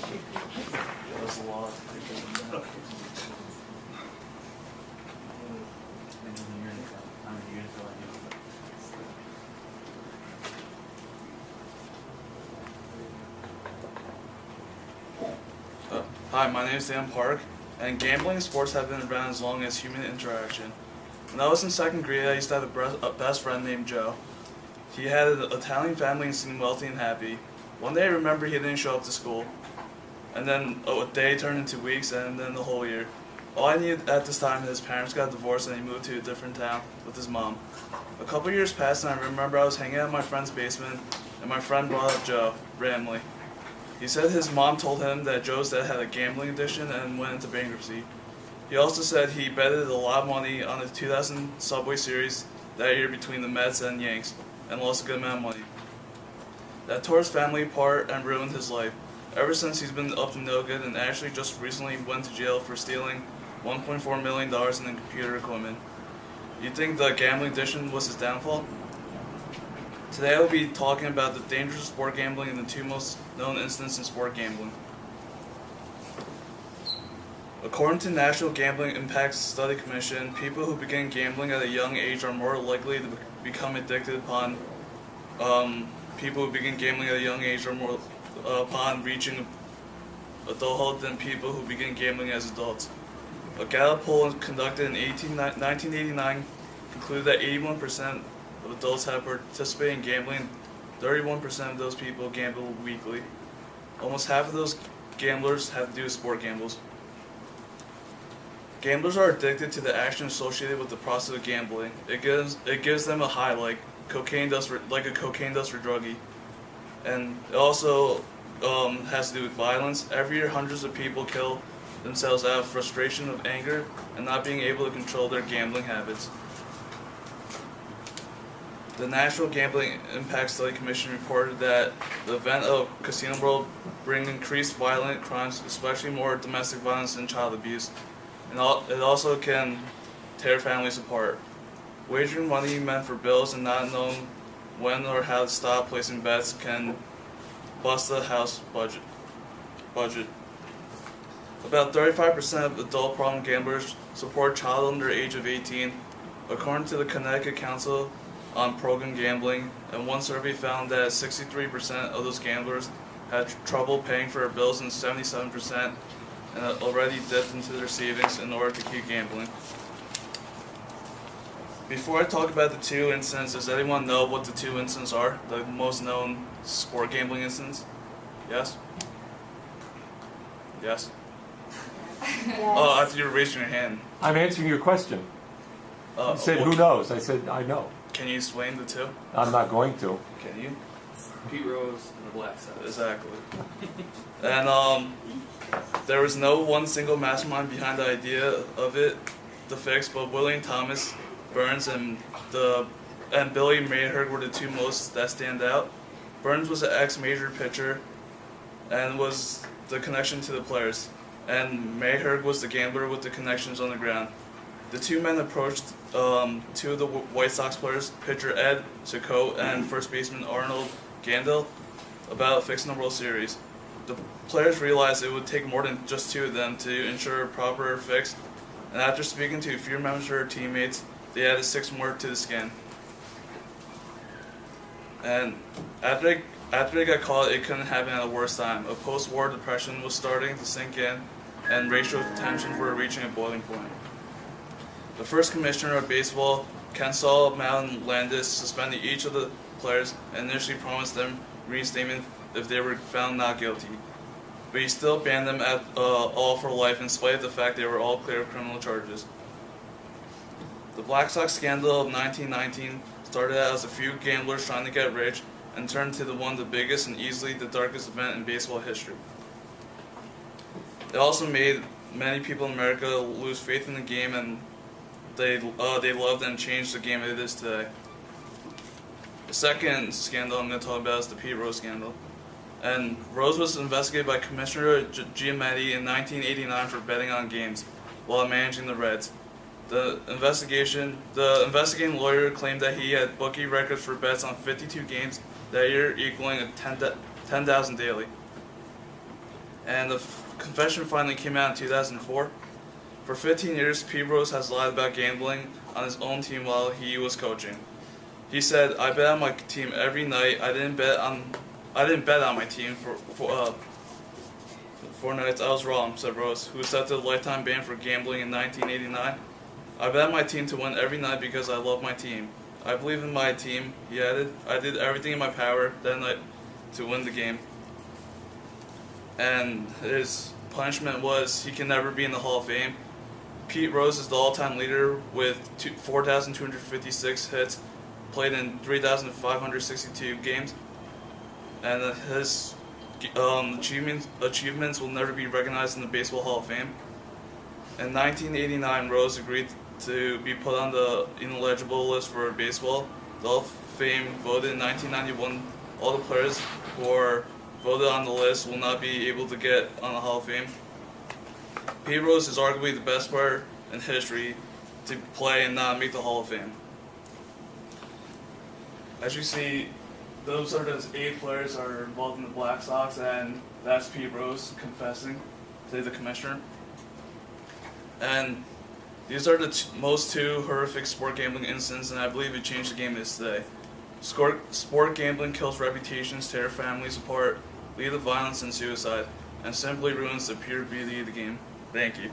That was a lot. Hi, my name is Dan Park, and gambling and sports have been around as long as human interaction. When I was in second grade, I used to have a best friend named Joe. He had an Italian family and seemed wealthy and happy. One day I remember he didn't show up to school, and then a day turned into weeks and then the whole year. All I knew at this time, his parents got divorced and he moved to a different town with his mom. A couple years passed and I remember I was hanging out in my friend's basement and my friend brought up Joe, randomly. He said his mom told him that Joe's dad had a gambling addiction and went into bankruptcy. He also said he betted a lot of money on the 2000 Subway Series that year between the Mets and Yanks and lost a good amount of money. That tore his family apart and ruined his life. Ever since he's been up to no good and actually just recently went to jail for stealing $1.4 million in computer equipment. You think the gambling addiction was his downfall? Today I will be talking about the dangers of sport gambling and the two most known incidents in sport gambling. According to National Gambling Impact Study Commission, people who begin gambling at a young age are more likely to become addicted upon people who begin gambling at a young age are more upon reaching adulthood than people who begin gambling as adults. A Gallup poll conducted in 1989 concluded that 81% of adults have participated in gambling. 31% of those people gamble weekly. Almost half of those gamblers have to do with sport gambles. Gamblers are addicted to the action associated with the process of gambling. It gives them a high like a cocaine does for druggie, and it also has to do with violence. Every year, hundreds of people kill themselves out of frustration, of anger, and not being able to control their gambling habits. The National Gambling Impact Study Commission reported that the event of Casino World bring increased violent crimes, especially more domestic violence and child abuse, and it also can tear families apart. Wagering money meant for bills and not knowing when or how to stop placing bets can bust the house budget. About 35% of adult problem gamblers support child under the age of 18, according to the Connecticut Council on Program Gambling, and one survey found that 63% of those gamblers had trouble paying for their bills and 77% already dipped into their savings in order to keep gambling. Before I talk about the two incidents, does anyone know what the two incidents are? The most known sport gambling incidents? Yes? Yes? Oh, I thought you were raising your hand. I'm answering your question. You said, who knows? I said, I know. Can you explain the two? I'm not going to. Can you? Pete Rose and the Black Sox. Exactly. And there was no one single mastermind behind the idea of it, the fix, but William Thomas Burns and Billy Mayherg were the two most that stand out. Burns was an ex-major pitcher and was the connection to the players, and Mayherg was the gambler with the connections on the ground. The two men approached two of the White Sox players, pitcher Ed Cicotte and first baseman Arnold Gandil, about fixing the World Series. The players realized it would take more than just two of them to ensure a proper fix, and after speaking to a few members of their teammates, they added 6 more to the skin. And after they got caught, it couldn't happen at a worse time. A post-war depression was starting to sink in, and racial tensions were reaching a boiling point. The first commissioner of baseball, Kensaw Mountain Landis, suspended each of the players and initially promised them reinstatement if they were found not guilty. But he still banned them all for life in spite of the fact they were all clear of criminal charges. The Black Sox scandal of 1919 started out as a few gamblers trying to get rich and turned into one of the biggest and easily the darkest event in baseball history. It also made many people in America lose faith in the game, and they loved and changed the game it is today. The second scandal I'm going to talk about is the Pete Rose scandal. And Rose was investigated by Commissioner Giamatti in 1989 for betting on games while managing the Reds. The investigating lawyer claimed that he had bookie records for bets on 52 games that year, equaling 10,000 daily. and the confession finally came out in 2004. For 15 years, Pete Rose has lied about gambling on his own team while he was coaching. He said, "I bet on my team every night. I didn't bet on my team for 4 nights. I was wrong," said Rose, who accepted a lifetime ban for gambling in 1989. "I bet on my team to win every night because I love my team. I believe in my team," he added. "I did everything in my power that night to win the game." And his punishment was he can never be in the Hall of Fame. Pete Rose is the all-time leader with 4,256 hits, played in 3,562 games, and his achievements will never be recognized in the Baseball Hall of Fame. In 1989, Rose agreed to be put on the ineligible list for baseball. The Hall of Fame voted in 1991 all the players who are voted on the list will not be able to get on the Hall of Fame. Pete Rose is arguably the best player in history to play and not make the Hall of Fame. As you see, those are the 8 players that are involved in the Black Sox, and that's Pete Rose confessing to the commissioner. And these are the most 2 horrific sport gambling incidents, and I believe it changed the game this day. Sport gambling kills reputations, tears families apart, leads to violence and suicide, and simply ruins the pure beauty of the game. Thank you.